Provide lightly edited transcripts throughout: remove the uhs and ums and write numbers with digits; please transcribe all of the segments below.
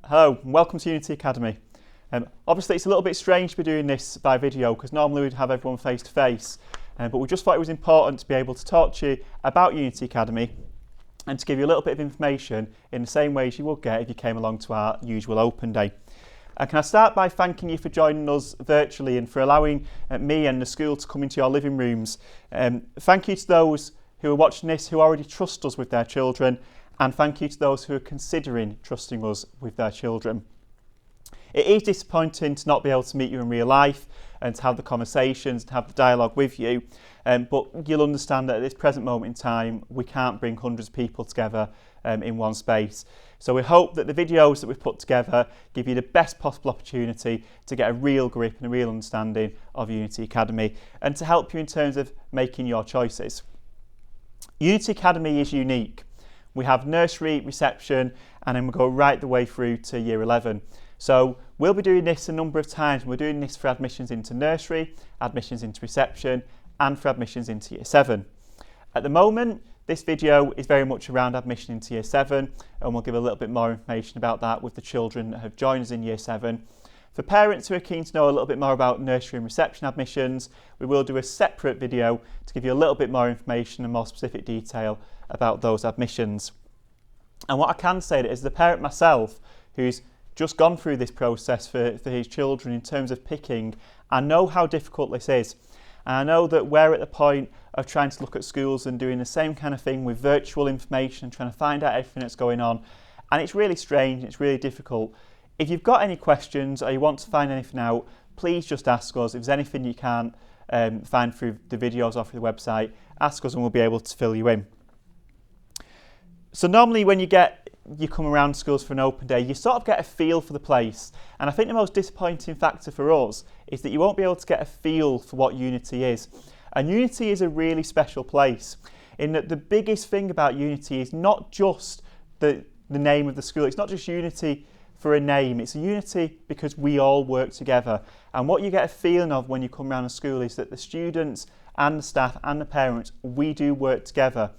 Hello and welcome to Unity Academy. Obviously it's a little bit strange to be doing this by video because normally we'd have everyone face to face, but we just thought it was important to be able to talk to you about Unity Academy and to give you a little bit of information in the same way as you would get if you came along to our usual open day. Can I start by thanking you for joining us virtually and for allowing me and the school to come into your living rooms. Thank you to those who are watching this who already trust us with their children, and thank you to those who are considering trusting us with their children. It is disappointing to not be able to meet you in real life and to have the conversations and have the dialogue with you, but you'll understand that at this present moment in time we can't bring hundreds of people together in one space. So we hope that the videos that we've put together give you the best possible opportunity to get a real grip and a real understanding of Unity Academy and to help you in terms of making your choices. Unity Academy is unique. We have nursery, reception, and then we go right the way through to year 11. So we'll be doing this a number of times. We're doing this for admissions into nursery, admissions into reception, and for admissions into year 7. At the moment, this video is very much around admission into year 7, and we'll give a little bit more information about that with the children that have joined us in year 7. For parents who are keen to know a little bit more about nursery and reception admissions, we will do a separate video to give you a little bit more information and more specific detail about those admissions. And what I can say is, as a parent myself who's just gone through this process for his children in terms of picking, I know how difficult this is. And I know that we're at the point of trying to look at schools and doing the same kind of thing with virtual information, trying to find out everything that's going on. And it's really strange, it's really difficult. If you've got any questions or you want to find anything out, please just ask us. If there's anything you can't find through the videos or through the website, ask us and we'll be able to fill you in. So normally when you come around schools for an open day, you sort of get a feel for the place. And I think the most disappointing factor for us is that you won't be able to get a feel for what Unity is. And Unity is a really special place in that the biggest thing about Unity is not just the name of the school. It's not just Unity for a name. It's a Unity because we all work together. And what you get a feeling of when you come around a school is that the students and the staff and the parents, we do work together.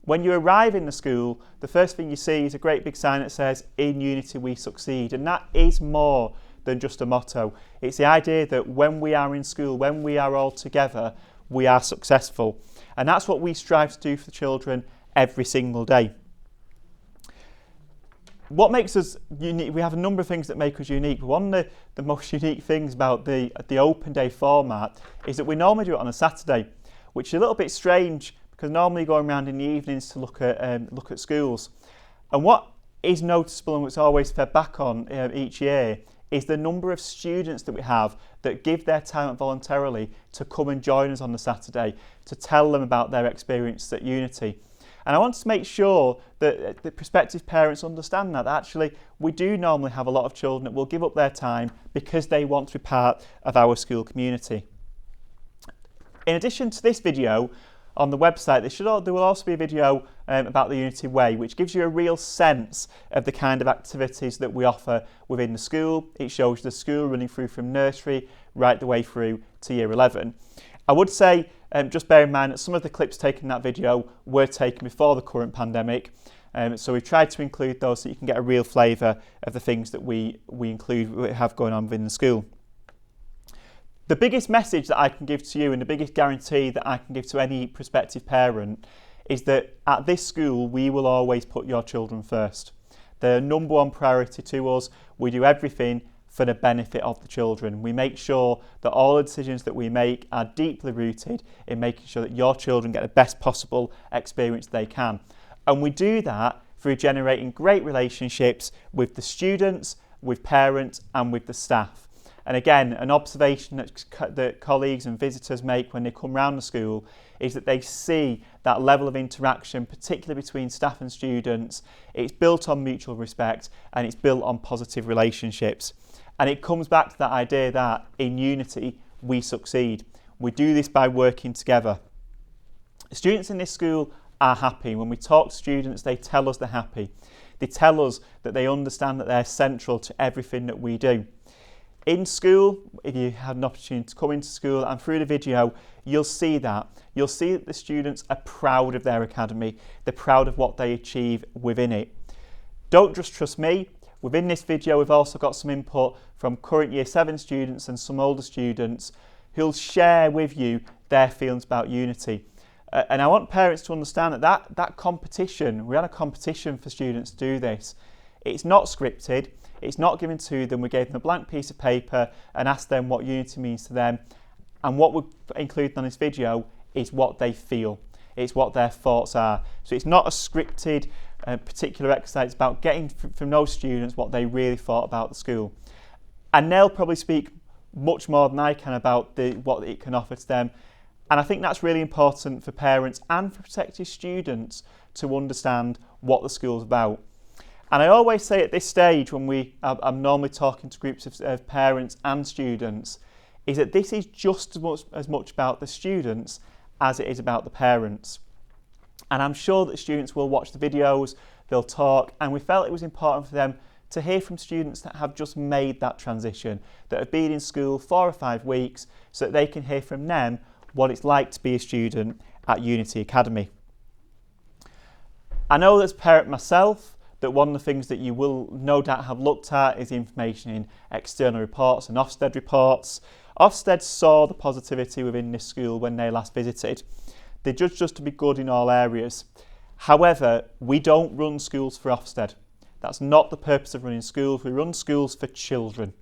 When you arrive in the school, the first thing you see is a great big sign that says, "In Unity we succeed." And that is more than just a motto. It's the idea that when we are in school, when we are all together, we are successful. And that's what we strive to do for the children every single day. What makes us unique, we have a number of things that make us unique. One of the most unique things about the open day format is that we normally do it on a Saturday, which is a little bit strange because normally going around in the evenings to look at schools. And what is noticeable and what's always fed back on each year is the number of students that we have that give their time up voluntarily to come and join us on the Saturday, to tell them about their experience at Unity. And I want to make sure that the prospective parents understand that actually we do normally have a lot of children that will give up their time because they want to be part of our school community. In addition to this video, on the website there will also be a video about the Unity Way, which gives you a real sense of the kind of activities that we offer within the school. It shows the school running through from nursery right the way through to year 11. I would say, just bear in mind that some of the clips taken in that video were taken before the current pandemic, so we've tried to include those so you can get a real flavour of the things that we have going on within the school. The biggest message that I can give to you and the biggest guarantee that I can give to any prospective parent is that at this school we will always put your children first. They're number one priority to us. We do everything for the benefit of the children. We make sure that all the decisions that we make are deeply rooted in making sure that your children get the best possible experience they can. And we do that through generating great relationships with the students, with parents and with the staff. And again, an observation that colleagues and visitors make when they come round the school is that they see that level of interaction, particularly between staff and students. It's built on mutual respect and it's built on positive relationships. And it comes back to that idea that in Unity we succeed. We do this by working together. Students in this school are happy. When we talk to students, they tell us they're happy. They tell us that they understand that they're central to everything that we do. In school, if you had an opportunity to come into school and through the video, you'll see that. You'll see that the students are proud of their academy. They're proud of what they achieve within it. Don't just trust me. Within this video, we've also got some input from current Year 7 students and some older students who'll share with you their feelings about Unity. And I want parents to understand that competition, we had a competition for students to do this. It's not scripted, it's not given to them. We gave them a blank piece of paper and asked them what Unity means to them. And what we've included on this video is what they feel. It's what their thoughts are. So it's not a scripted particular exercise. It's about getting from those students what they really thought about the school. And they'll probably speak much more than I can about what it can offer to them. And I think that's really important for parents and for prospective students to understand what the school's about. And I always say at this stage when I'm normally talking to groups of parents and students, is that this is just as much about the students as it is about the parents. And I'm sure that students will watch the videos, they'll talk, and we felt it was important for them to hear from students that have just made that transition, that have been in school 4 or 5 weeks, so that they can hear from them what it's like to be a student at Unity Academy. I know as a parent myself that one of the things that you will no doubt have looked at is the information in external reports and Ofsted reports. Ofsted saw the positivity within this school when they last visited. They judged us to be good in all areas. However, we don't run schools for Ofsted. That's not the purpose of running schools. We run schools for children.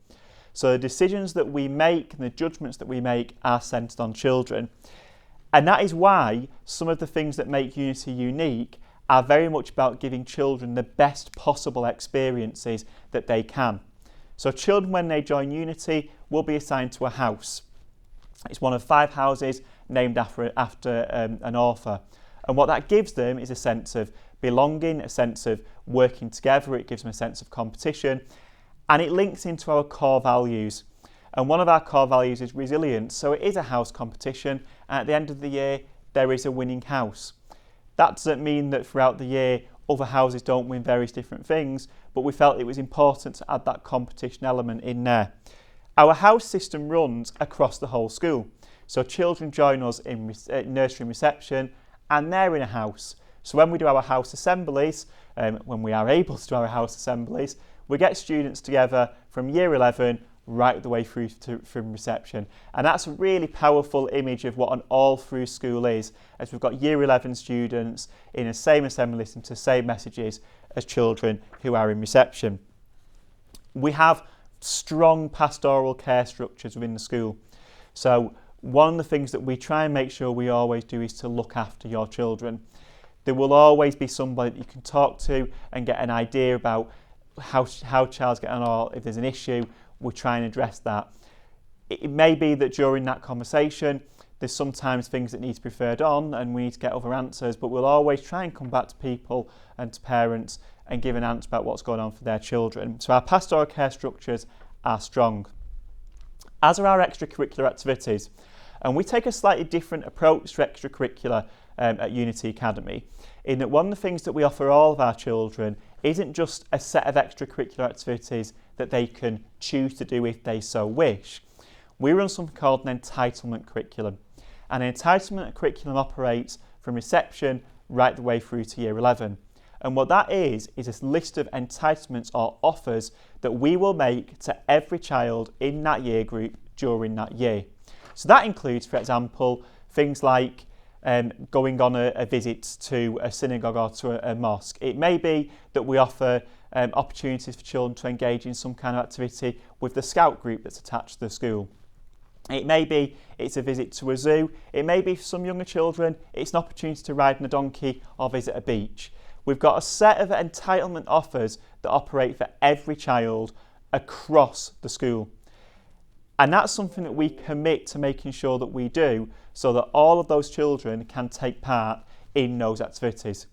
So the decisions that we make and the judgments that we make are centred on children. And that is why some of the things that make Unity unique are very much about giving children the best possible experiences that they can. So children, when they join Unity, will be assigned to a house. It's one of 5 houses named after an author. And what that gives them is a sense of belonging, a sense of working together. It gives them a sense of competition, and it links into our core values. And one of our core values is resilience. So it is a house competition, and at the end of the year, there is a winning house. That doesn't mean that throughout the year, other houses don't win various different things, but we felt it was important to add that competition element in there. Our house system runs across the whole school. So children join us in nursery and reception, and they're in a house. So when we do our house assemblies, when we are able to do our house assemblies, we get students together from year 11 right the way through from reception. And that's a really powerful image of what an all-through school is, as we've got year 11 students in the same assembly listening to the same messages as children who are in reception. We have strong pastoral care structures within the school. So one of the things that we try and make sure we always do is to look after your children. There will always be somebody that you can talk to and get an idea about how child's getting on, or if there's an issue, we'll try and address that. It may be that during that conversation, there's sometimes things that need to be referred on and we need to get other answers, but we'll always try and come back to people and to parents and give an answer about what's going on for their children. So our pastoral care structures are strong, as are our extracurricular activities. And we take a slightly different approach to extracurricular at Unity Academy, in that one of the things that we offer all of our children isn't just a set of extracurricular activities that they can choose to do if they so wish. We run something called an entitlement curriculum. And an entitlement curriculum operates from reception right the way through to year 11. And what that is a list of entitlements or offers that we will make to every child in that year group during that year. So that includes, for example, things like going on a visit to a synagogue or to a mosque. It may be that we offer opportunities for children to engage in some kind of activity with the scout group that's attached to the school. It may be it's a visit to a zoo. It may be for some younger children, it's an opportunity to ride on a donkey or visit a beach. We've got a set of entitlement offers that operate for every child across the school. And that's something that we commit to making sure that we do, so that all of those children can take part in those activities.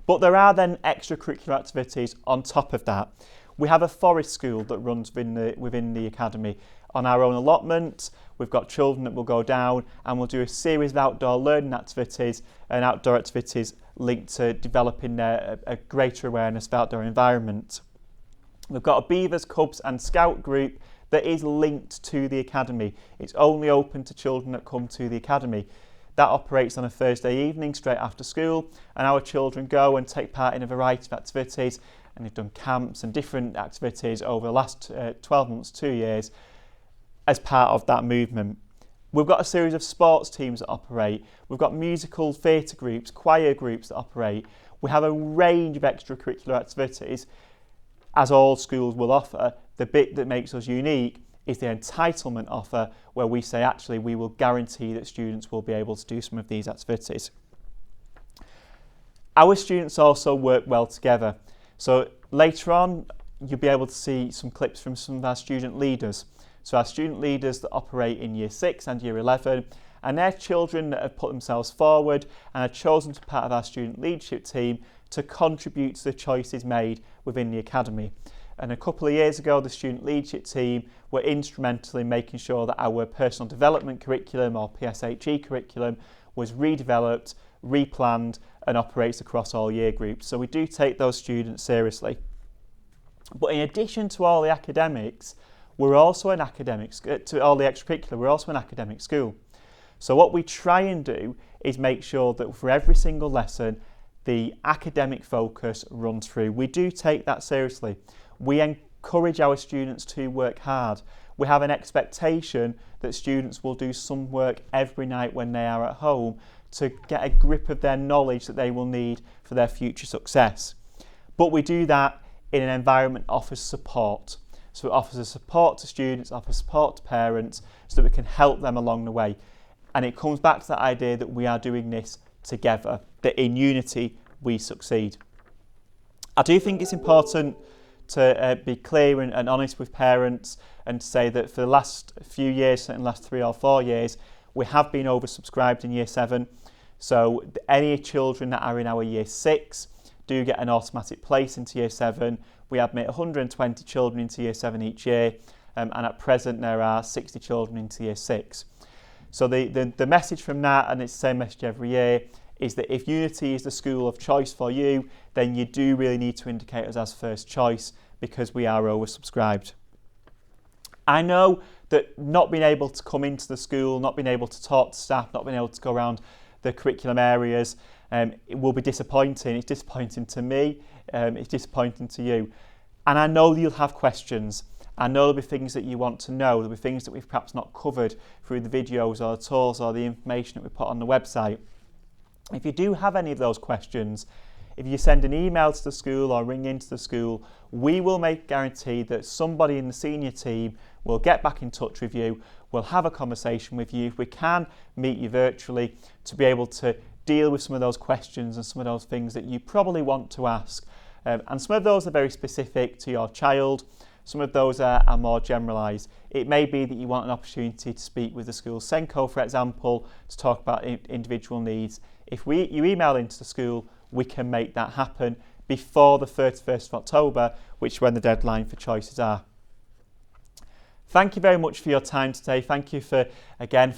But there are then extracurricular activities on top of that. We have a forest school that runs within the academy. On our own allotment, we've got children that will go down and we'll do a series of outdoor learning activities and outdoor activities linked to developing a greater awareness of outdoor environment. We've got a Beavers, Cubs and Scout group that is linked to the academy. It's only open to children that come to the academy. That operates on a Thursday evening straight after school, and our children go and take part in a variety of activities, and they've done camps and different activities over the last 12 months, 2 years as part of that movement. We've got a series of sports teams that operate. We've got musical theatre groups, choir groups that operate. We have a range of extracurricular activities, as all schools will offer. The bit that makes us unique is the entitlement offer, where we say actually we will guarantee that students will be able to do some of these activities. Our students also work well together. So later on, you'll be able to see some clips from some of our student leaders. So our student leaders that operate in Year 6 and Year 11, and they're children that have put themselves forward and are chosen to be part of our student leadership team to contribute to the choices made within the academy. And a couple of years ago, the student leadership team were instrumental in making sure that our personal development curriculum, or PSHE curriculum, was redeveloped, replanned and operates across all year groups. So we do take those students seriously. But in addition to all the academics, we're also an academic, to all the extracurricular, we're also an academic school. So what we try and do is make sure that for every single lesson, the academic focus runs through. We do take that seriously. We encourage our students to work hard. We have an expectation that students will do some work every night when they are at home to get a grip of their knowledge that they will need for their future success. But we do that in an environment that offers support. So it offers a support to students, offers support to parents, so that we can help them along the way. And it comes back to that idea that we are doing this together, that in unity we succeed. I do think it's important to be clear and honest with parents and to say that for the last few years, in the last 3 or 4 years, we have been oversubscribed in Year 7. So any children that are in our Year 6 do get an automatic place into Year 7. We admit 120 children into Year 7 each year, and at present there are 60 children into Year 6. So the message from that, and it's the same message every year, is that if Unity is the school of choice for you, then you do really need to indicate us as first choice, because we are oversubscribed. I know that not being able to come into the school, not being able to talk to staff, not being able to go around the curriculum areas, it will be disappointing. It's disappointing to me, it's disappointing to you. And I know that you'll have questions. I know there'll be things that you want to know. There'll be things that we've perhaps not covered through the videos or the tools or the information that we put on the website. If you do have any of those questions, if you send an email to the school or ring into the school, we will make a guarantee that somebody in the senior team will get back in touch with you, we'll have a conversation with you. If we can meet you virtually, to be able to deal with some of those questions and some of those things that you probably want to ask. And some of those are very specific to your child. Some of those are more generalised. It may be that you want an opportunity to speak with the school Senko, for example, to talk about individual needs. If you email into the school, we can make that happen before the 31st of October, which is when the deadline for choices are. Thank you very much for your time today. Thank you for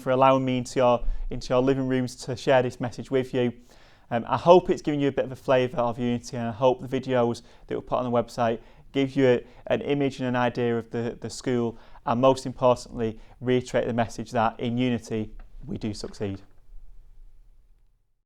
allowing me into your living rooms to share this message with you. I hope it's given you a bit of a flavour of Unity, and I hope the videos that we put on the website give you an image and an idea of the school, and most importantly, reiterate the message that in Unity we do succeed.